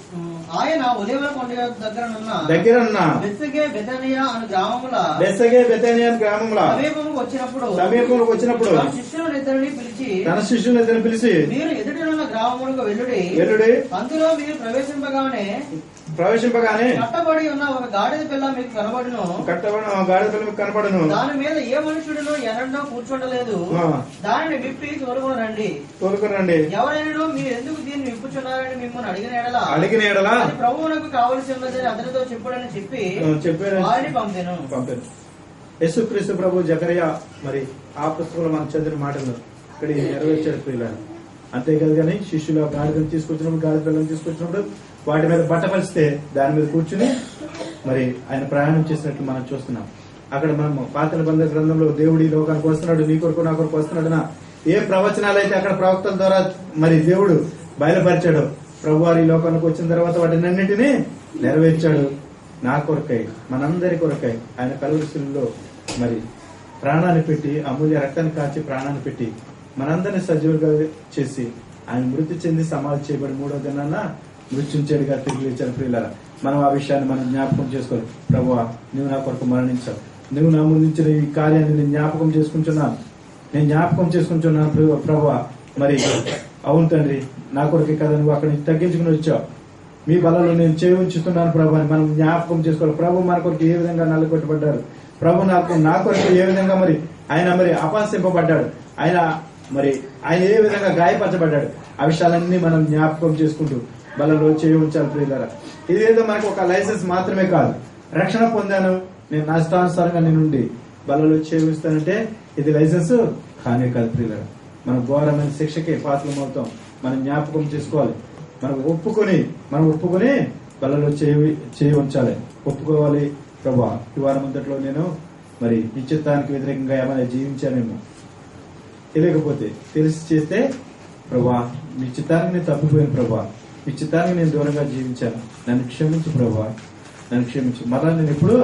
ఆయన ఉదయవేళ కొండ దగ్గరనున్న బెత్సగే బెతనియా అను గ్రామముల సమీపములకు వచ్చినప్పుడు తన శిష్యులను పిలిచి మీరు ఎదుటినున్న గ్రామములకు వెళ్ళుడి, అందులో మీరు ప్రవేశింపగానే కట్టబడి ఉన్న ఒక గాడిద పిల్ల మీకు కనబడును, దాని మీద ఏ మనుషుడును ఎన్నడూ కూర్చోండలేదు, దానిని విప్పి తోలుకొనండి. ఎవరైనా మీరు ఎందుకు దీన్ని విప్పుచున్నారని మిమ్మల్ని అడిగిన ఎడల ప్రభువునకు కావలసి ఉన్నదని అతనితో చెప్పుడని చెప్పి వారిని పంపాను. యేసుక్రీస్తు ప్రభు జకర్యా మరి ఆ పుస్తకంలో మనం చదివిన మాటలు ఇక్కడ నెరవేర్చాడు. ప్రియులారా, అంతేకాదు కానీ శిష్యులు గాడిదను గాడిద పిల్లలను తీసుకొచ్చినప్పుడు వాటి మీద బట్టపరిస్తే దాని మీద కూర్చుని మరి ఆయన ప్రయాణం చేసినట్లు మనం చూస్తున్నాం. అక్కడ మనం పాత నిబంధన గ్రంథంలో దేవుడి లోకానికి వస్తున్నాడు, నీ కొరకు నా కొరకు వస్తున్నాడు ఏ ప్రవచనాలు అయితే అక్కడ ప్రవక్తల ద్వారా మరి దేవుడు బయలుపరిచాడు, ప్రభువారి లోకానికి వచ్చిన తర్వాత వాటినన్నిటినీ నెరవేర్చాడు. నా కొరకై, మనందరి కొరకై ఆయన కలువరిశిలువలో మరి ప్రాణాన్ని పెట్టి, అమూల్య రక్తాన్ని కాచి ప్రాణాన్ని పెట్టి మనందరినీ సజీవులుగా చేసి ఆయన మృతి చెంది సమాధి చేయబడి 3వ దినాన మృత్యుంచేడుగా తిరిగి లేచారు. ప్రియులారా, మనం ఆ విషయాన్ని మనం జ్ఞాపకం చేసుకోవాలి. ప్రభువా, నువ్వు నా కొరకు మరణించావు, నువ్వు నా ముందుంచిన ఈ కార్యాన్ని నేను జ్ఞాపకం చేసుకుంటున్నాను ప్రభువా. మరి అవును తండ్రి, నా కొరకే కదా నువ్వు అక్కడి నుంచి తగ్గించుకుని వచ్చావు, మీ బలలో నేను చేయి ఉంచుతున్నాను ప్రభు అని మనం జ్ఞాపకం చేసుకోవాలి. ప్రభు మన కొరకు ఏ విధంగా నల్లగొట్టబడ్డారు, ప్రభు నా కొరకు ఏ విధంగా మరి ఆయన మరి అపహసింపబడ్డాడు, ఆయన ఏ విధంగా గాయపరచబడ్డాడు, ఆ విషయాలన్నీ మనం జ్ఞాపకం చేసుకుంటూ బలలో చేయి ఉంచాలి. ప్రియులారా, ఇదేదో మనకు ఒక లైసెన్స్ మాత్రమే కాదు. రక్షణ పొందాను, నేను నష్టానుసారంగా నేనుండి బలలో చేయి ఉంచుతానంటే ఇది లైసెన్స్ కానే కాదు. ప్రియులారా, మన ఘోరమైన శిక్షకి పాత్రలు అవుతాం. మనం జ్ఞాపకం చేసుకోవాలి. మనం ఒప్పుకొని బలలో చేయి ఉంచాలి, ఒప్పుకోవాలి. ప్రభా, ఈ వారం అంతట్లో నేను మరి నిశ్చితానికి వ్యతిరేకంగా ఏమైనా జీవించానేమో, తెలియకపోతే తెలిసి చేస్తే ప్రభా మీ చిత్తానికి నేను తప్పిపోయాను ప్రభా, మీ చిత్తానికి నేను దూరంగా జీవించాను, నన్ను క్షమించు ప్రభా, నన్ను క్షమించు. మరలా నేను ఎప్పుడు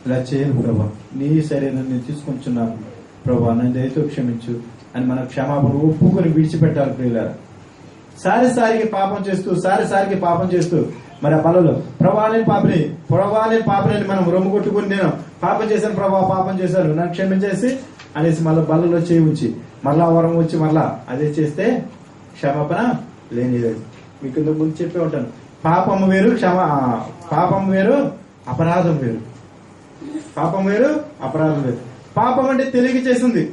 ఇలా చేయను ప్రభా, నీ శరీరం నేను తీసుకుంటున్నాను ప్రభా, నన్ను దయతో క్షమించు అని మన క్షమాపణ ఒప్పుకొని విడిచిపెట్టాలి. ప్రియులారా, సారిసారికి పాపం చేస్తూ మరి ఆ బలలో ప్రభావాలని పాపని మనం రొమ్ము కొట్టుకుని నేను పాపం చేశాను ప్రభా, పాపం చేశాను నన్ను క్షమించేసి అనేసి మళ్ళీ బలలో చేయి ఉంచి మళ్ళా వరం వచ్చి మళ్ళా అదే చేస్తే క్షమాపణ లేని లేదు. మీకు ఇంతకు ముందు చెప్పే ఉంటాను, పాపం వేరు పాపం వేరు అపరాధం వేరు. పాపం వేరు అపరాధం వేరు. పాపం అంటే తెలియక చేసింది,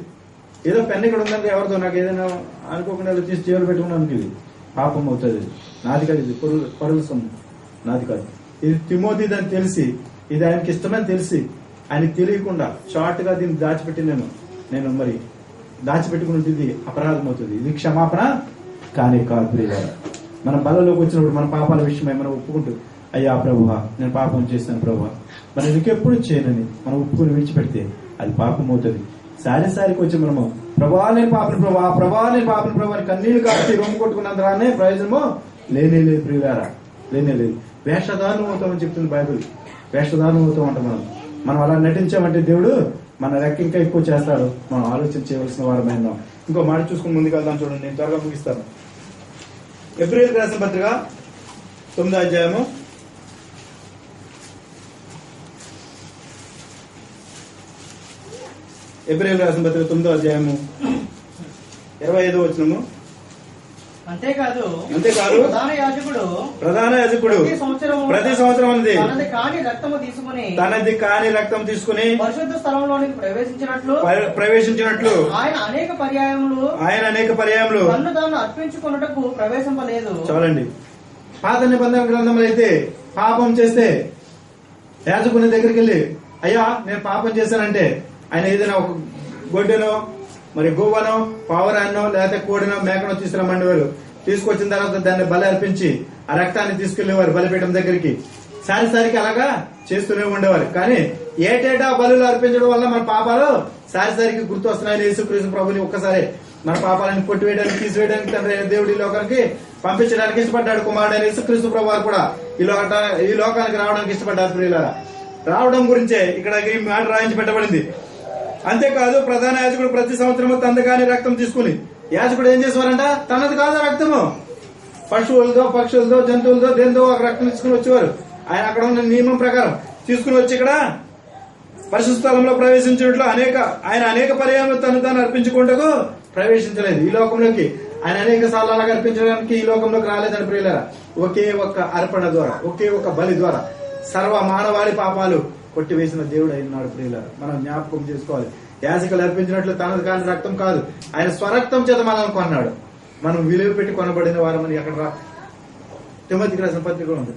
ఏదో పెన్ ఇక్కడ ఉందంటే ఎవరితో నాకు ఏదైనా అనుకోకుండా తీసి జైలు పెట్టుకున్నాను, ఇది పాపం అవుతుంది. నాది కాదు, ఇది పరుల సొమ్ము, నాది కాదు. ఇది తిమోతి దాన్ని తెలిసి, ఇది ఆయనకి ఇష్టమని తెలిసి ఆయనకి తెలియకుండా షార్ట్ గా దీన్ని దాచిపెట్టి నేను మరి దాచిపెట్టుకుని ఉంటుంది, అపరాధం అవుతుంది. ఇది క్షమాపణ కానీ కాదు ప్రియులారా. మన బలలోకి వచ్చినప్పుడు మన పాపాల విషయమై మనం ఒప్పుకుంటూ, అయ్యా ప్రభువా నేను పాపం చేశాను ప్రభువా, మనం ఇంకెప్పుడు చేయనని మనం ఒప్పుకుని విడిచిపెడితే అది పాపం అవుతుంది. సారికి వచ్చి మనము ప్రభా నేను పాపని ప్రభా అని కన్నీళ్లు కాచి రొమ్ము కొట్టుకున్నంతరానే ప్రయోజనము లేనే లేదు ప్రియులారా, లేనే లేదు. వేషధారణం అవుతామని చెప్తుంది బైబిల్. వేషధారణం అవుతాం అంట మనం అలా నటించామంటే దేవుడు మన లెక్క ఇంకా ఎక్కువ చేస్తాడు. మనం ఆలోచన చేయవలసిన వారమైన. ఇంకో మాట చూసుకుని ముందుకు వెళ్దాం. చూడండి, నేను త్వరగా ముగిస్తాను. ఎబ్రియల్ రాసిన పత్రిక 9వ అధ్యాయము 25వ వచనము. అంతేకాదు ప్రధాన యాజకుడు ప్రతి సంవత్సరం తనది కాని రక్తం తీసుకుని పరిశుద్ధ స్థలంలోనికి ప్రవేశించినట్లు ఆయన అనేక పర్యాయములు తను అర్పించుకున్నటకు ప్రవేశింపలేదు. చాలండి. పాత నిబంధన గ్రంథంలో అయితే పాపం చేస్తే యాజకుని దగ్గరికి వెళ్ళి, అయ్యా నేను పాపం చేశానంటే ఆయన ఏదైనా ఒక గొడ్డెనో మరి గువ్వనో పావురాన్నో లేకపోతే కోడినో మేకనో తీసుకురమ్మండేవారు. తీసుకొచ్చిన తర్వాత దాన్ని బలి అర్పించి ఆ రక్తాన్ని తీసుకెళ్లేవారు బలిపీఠం దగ్గరికి. సారికి అలాగా చేస్తూనే ఉండేవారు. కానీ ఏటేటా బలులు అర్పించడం వల్ల మన పాపాలు సారికి గుర్తు వస్తున్నాయని యేసుక్రీస్తు ప్రభుని ఒక్కసారి మన పాపాలను కొట్టివేయడానికి తీసివేయడానికి తండ్రి దేవుడు ఈ లోకానికి పంపించడానికి ఇష్టపడ్డాడు. కుమారుడైన యేసుక్రీస్తు ప్రభు వారు కూడా ఈ లోకానికి రావడానికి ఇష్టపడ్డారు. ప్రియులారా, రావడం గురించే ఇక్కడ ఈ మాట రాయించి పెట్టబడింది. అంతేకాదు ప్రధాన యాజకుడు ప్రతి సంవత్సరము తనది కాని రక్తం తీసుకుని, యాజకుడు ఏం చేసేవారంట, తనది కాదు రక్తము, పశువులతో పక్షులతో జంతువులతో దేంతో ఒక రక్తం తీసుకుని వచ్చేవారు. ఆయన అక్కడ ఉన్న నియమం ప్రకారం తీసుకుని వచ్చి ఇక్కడ పరిశుద్ధ స్థలంలో ప్రవేశించినట్లు ఆయన అనేక పర్యాయములు తాను అర్పించుకుంటూ ప్రవేశించలేదు ఈ లోకంలోకి. ఆయన అనేక సార్లు అలాగ అర్పించడానికి ఈ లోకంలోకి రాలేదని ప్రియులారా. ఒకే ఒక్క అర్పణ ద్వారా, ఒకే ఒక్క బలి ద్వారా సర్వ మానవాళి పాపాలు కొట్టివేసిన దేవుడు అయినాడు ప్రియులారా. మనం జ్ఞాపకం చేసుకోవాలి. యాజకులు అర్పించినట్లు తనది కాని రక్తం కాదు, ఆయన స్వరక్తం చేత మనల్ని కొన్నాడు. మనం విలువ పెట్టి కొనబడిన వారమని అక్కడ తిమోతికి రాసిన పత్రిక ఉంది.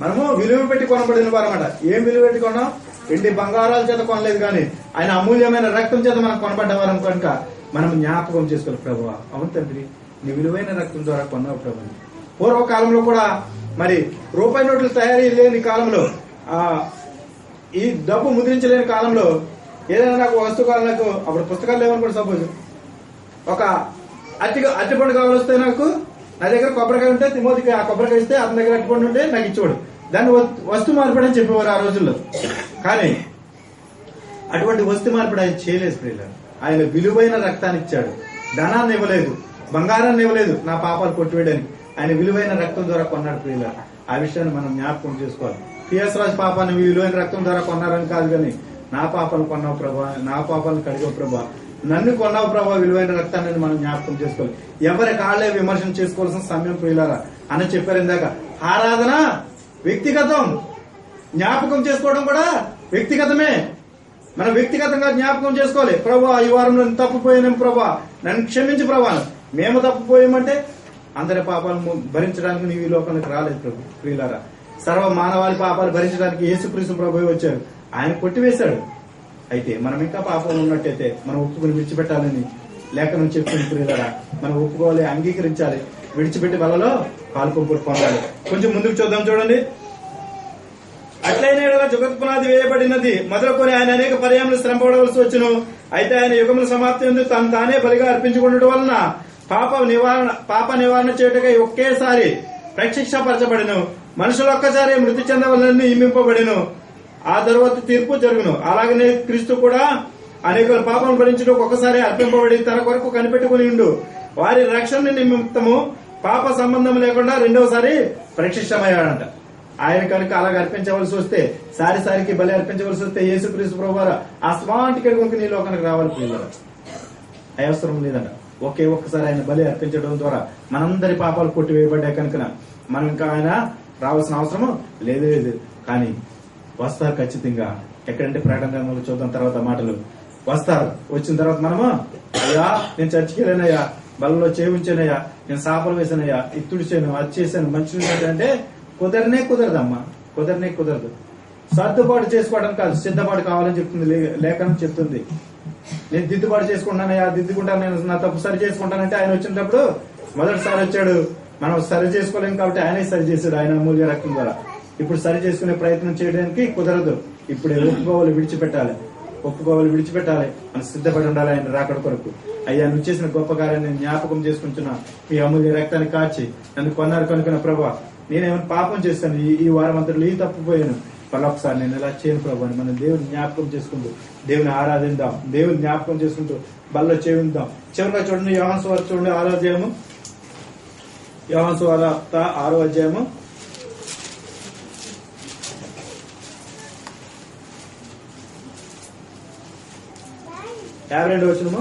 మనము విలువ పెట్టి కొనబడిన వారమాట. ఏం విలువ పెట్టి కొన్నాం? వెండి బంగారాల చేత కొనలేదు, కానీ ఆయన అమూల్యమైన రక్తం చేత మనం కొనబడ్డ వారం కనుక మనం జ్ఞాపకం చేసుకోవాలి. ప్రభువా అవును తండ్రి, నీ విలువైన రక్తం ద్వారా కొన్నావు ప్రభు. పూర్వకాలంలో కూడా మరి రూపాయి నోట్లు తయారీ లేని కాలంలో, ఈ డబ్బు ముద్రించలేని కాలంలో ఏదైనా నాకు వస్తువు కావాలి, నాకు అప్పుడు పుస్తకాలు లేవని కూడా సపోజ్ ఒక అరటిపండు కావాలొస్తే నాకు నా దగ్గర కొబ్బరికాయ ఉంటే తిమోతికి ఆ కొబ్బరికాయ ఇస్తే అతని దగ్గర అరటిపండు ఉంటే నాకు ఇచ్చేవాడు. దాన్ని వస్తు మార్పిడి అని చెప్పేవారు ఆ రోజుల్లో. కానీ అటువంటి వస్తు మార్పిడి ఆయన చేయలేదు ప్రియులారా. ఆయన విలువైన రక్తాన్ని ఇచ్చాడు. ధనాన్ని ఇవ్వలేదు, బంగారాన్ని ఇవ్వలేదు నా పాపాలు కొట్టివేయడానికి. ఆయన విలువైన రక్తం ద్వారా కొన్నాడు ప్రియులారా. ఆ విషయాన్ని మనం జ్ఞాపకం చేసుకోవాలి. పిఎస్ రాజు పాపాన్ని విలువైన రక్తం ద్వారా కొన్నారని కాదు, కానీ నా పాపాలు కొన్నావు ప్రభా, నా పాపాలను కడిగావు ప్రభా, నన్ను కొన్నావు ప్రభా, విలువైన రక్తాన్ని మనం జ్ఞాపకం చేసుకోవాలి. ఎవరి కాళ్లే విమర్శన చేసుకోవాల్సిన సమయం ప్రియులారా అని చెప్పారు ఇందాక. ఆరాధన వ్యక్తిగతం, జ్ఞాపకం చేసుకోవడం కూడా వ్యక్తిగతమే. మనం వ్యక్తిగతంగా జ్ఞాపకం చేసుకోవాలి. ప్రభా ఈ వారంలో తప్పుపోయాను ప్రభా, నన్ను క్షమించి ప్రభా. మేము తప్పుపోయామంటే అందరి పాపాలను భరించడానికి నీవు ఈ లోకానికి రాలేదు ప్రభు. ప్రియులారా, సర్వ మానవాళి పాపాలు భరించడానికి యేసుక్రీస్తు ప్రభు వచ్చాడు. ఆయన కొట్టివేశాడు. అయితే మనం ఇంకా పాపం ఉన్నట్టయితే మనం ఒప్పుకుని విడిచిపెట్టాలని లేఖనం చెప్తుంది ప్రియులారా. మనం ఒప్పుకోవాలి, అంగీకరించాలి, విడిచిపెట్టి వాళ్ళలో పాల్పొంపుడు పొందాలి. కొంచెం ముందుకు చూద్దాం. చూడండి, అట్లయినా జగత్ పునాది వేయబడినది మొదలుకొని ఆయన అనేక పర్యాయములు శ్రమపడవలసి వచ్చును. అయితే ఆయన యుగముల సమాప్తి ఎందు తను తానే బలిగా అర్పించుకున్నట్టు వలన పాప నివారణ చేయుటకై ఒకేసారి ప్రత్యక్షపరచబడిను. మనుషులు ఒక్కసారి మృతి చెందవలనని నియమింపబడిను. ఆ తరువాత తీర్పు జరుగును. అలాగనే క్రీస్తు కూడా అనేక పాపం భరించడం ఒక్కసారి అర్పింపబడి తన కొరకు కనిపెట్టుకుని ఉండు. వారి రక్షణ నిమిత్తము పాప సంబంధం లేకుండా రెండవసారి ప్రత్యక్షమయ్యాడంట. ఆయన కనుక అలాగ అర్పించవలసి వస్తే, సారికి బలి అర్పించవలసి వస్తే యేసుక్రీస్తు ప్రభువారు ఆ స్మార్ట్ టికెట్ కొనుక్కు నీ లోకానికి రావాలి పిల్లలు. అవసరం లేదంట. ఒక్కసారి ఆయన బలి అర్పించడం ద్వారా మనందరి పాపాలు కొట్టివేయబడ్డాయి కనుక మనం ఇంకా ఆయన రావాల్సిన అవసరం లేదు. కానీ వస్తారు ఖచ్చితంగా. ఎక్కడంటే ప్రకటన గ్రంథంలో చూద్దాం తర్వాత మాటలు. వస్తారు. వచ్చిన తర్వాత మనము అయ్యా నేను చర్చికి వెళ్ళానయ్యా, బలలో చేయించానయ్యా, నేను సాపలు వేసానయ్యా, ఇత్తుడిచాను, అది చేశాను, మంచి అంటే కుదరదమ్మా. కుదరదు. సర్దుబాటు చేసుకోవడం కాదు, సిద్ధపాటు కావాలని చెప్తుంది లేఖనం చెప్తుంది. నేను దిద్దుబాటు చేసుకుంటానయ్యా, దిద్దుకుంటాను, నేను నా తప్పు సరి చేసుకుంటానంటే ఆయన వచ్చినప్పుడు మొదటిసారి వచ్చాడు, మనం సరి చేసుకోలేము కాబట్టి ఆయనే సరి చేశాడు ఆయన అమూల్య రక్తం ద్వారా. ఇప్పుడు సరి చేసుకునే ప్రయత్నం చేయడానికి కుదరదు. ఇప్పుడే ఒప్పుకోవాలి, విడిచిపెట్టాలి. మనం సిద్ధపడి ఉండాలి ఆయన రాకడ కొరకు. అయ్యా నువ్వు చేసిన గొప్ప కార్యాన్ని జ్ఞాపకం చేసుకుంటున్నా, ఈ అమూల్య రక్తాన్ని కాచి నన్ను కొన్నారు కనుక ప్రభా నేనేమైనా పాపం చేస్తాను, ఈ వారం అంతలో ఈ తప్పిపోయాను, మరొకసారి నేను ఇలా చేయను ప్రభు అని మనం దేవుని జ్ఞాపకం చేసుకుంటూ దేవుని ఆరాధిద్దాం. దేవుని జ్ఞాపకం చేసుకుంటూ బల్లో చేయిద్దాం. చివరిగా చూడండి, యోహాను సువార్త చూడండి 6వ అధ్యాయము. యోహాను సువార్త 6వ అధ్యాయము 52వ వచనము.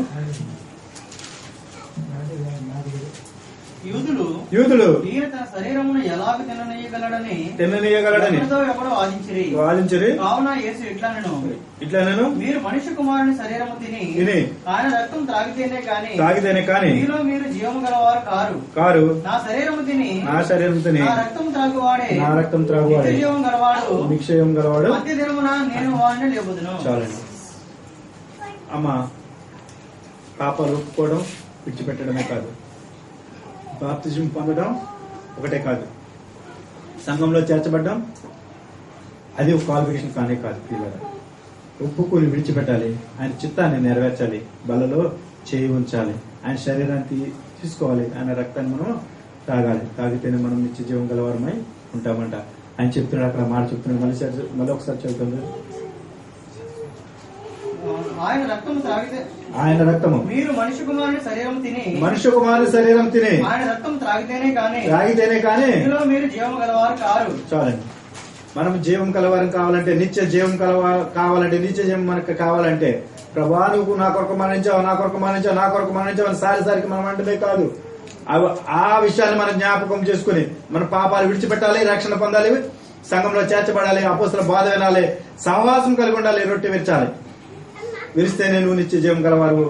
యూదులు ఈయన తన శరీరమును ఎలాగ తిననీయగలడని ఎవడో వాదించిరి. కావున యేసు ఇట్లనెను, మీరు మనిషి కుమారుని శరీరము తిని ఆయన రక్తం త్రాగితేనే కాని మీరు జీవము గలవారు కారు. నా శరీరము తిని నా రక్తం త్రాగువాడే నిక్షయం గలవాడు మధ్య దినమున నేను వాడిని లేపుదును. చాలండి అమ్మా. పాపాలు ఒప్పుకోవడం, విడిచిపెట్టడమే కాదు, బాప్తిజం పొందడం ఒకటే కాదు, సంఘంలో చేర్చబడ్డం అది ఒక క్వాలిఫికేషన్ కానే కాదు. పిల్లలు ఒప్పుకొని విడిచిపెట్టాలి, ఆయన చిత్తాన్ని నెరవేర్చాలి, బలలో చేయి ఉంచాలి, ఆయన శరీరాన్ని తీసుకోవాలి, ఆయన రక్తాన్ని మనం తాగితేనే మనం నిత్య జీవం గలవారమై ఉంటామంట. ఆయన చెప్తున్నాడు అక్కడ మాట చెప్తున్నాడు. మళ్ళీ ఒకసారి చదువుతుంది. ఆయన రక్తము మీరు మనిషి కుమారుని శరీరం తిని ఆయన రక్తం త్రాగితేనే కానీ మీరు జీవం గలవారు కారు. చాలండి. మనం జీవం కలవారం కావాలంటే, నిత్య జీవం కావాలంటే, నిత్య జీవం మనకు కావాలంటే ప్రభా నువ్వు నా కొరకు మరణించావు అని సారికి మనం అంటే కాదు. ఆ విషయాన్ని మనం జ్ఞాపకం చేసుకుని మన పాపాలు విడిచిపెట్టాలి, రక్షణ పొందాలి, సంఘంలో చేర్చబడాలి, అపోస్తల బోధ వినాలి, సహవాసం కలిగి ఉండాలి, రొట్టె విరచాలి. విరిస్తేనే నువ్వు నిత్య జీవం కలవాడు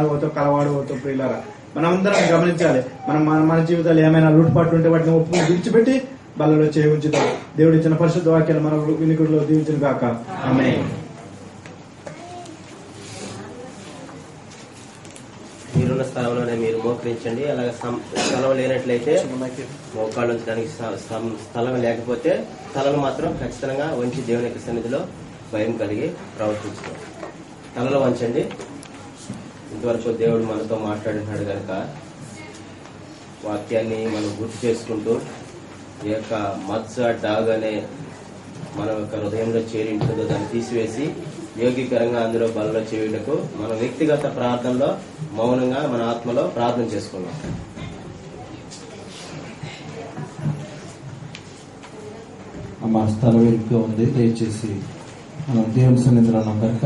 అవుతావు. ప్రియులారా మనమందరం గమనించాలి. మన జీవితాలు ఏమైనా లోటుపాట్లు ఉంటే వాటిని ఒప్పుకొని విడిచిపెట్టి బలలో చేయి ఉంచుతాం. దేవుడు ఇచ్చిన పరిశుద్ధ వాక్యాలు మన వినికుడిలో దీవించిన గాక. ఆమేన్. మీరున్న స్థలంలోనే మీరు మోకరించండి. అలాగే స్థలం లేనట్లయితే మోకాళ్ళు ఉంచడానికి స్థలం లేకపోతే తలను మాత్రం ఖచ్చితంగా వంచి దేవుని యొక్క సన్నిధిలో భయం కలిగి ప్రవర్తించుకోండి. తలలో వంచండి. ఇంతవరకు దేవుడు మనతో మాట్లాడినాడు కనుక వాక్యాన్ని మనం గుర్తు చేసుకుంటూ ఈ యొక్క మత్స డాగ్ అనే మన యొక్క హృదయంలో చేరి ఉంటుందో దాన్ని తీసివేసి యోగ్యకరంగా అందులో బలలో చేయుటకు మన వ్యక్తిగత ప్రార్థనలో మౌనంగా మన ఆత్మలో ప్రార్థన చేసుకున్నాం. మా స్థలం వెనుక ఉంది. దయచేసి మనం దేవుని సన్నిధిలో ఉన్నాం కనుక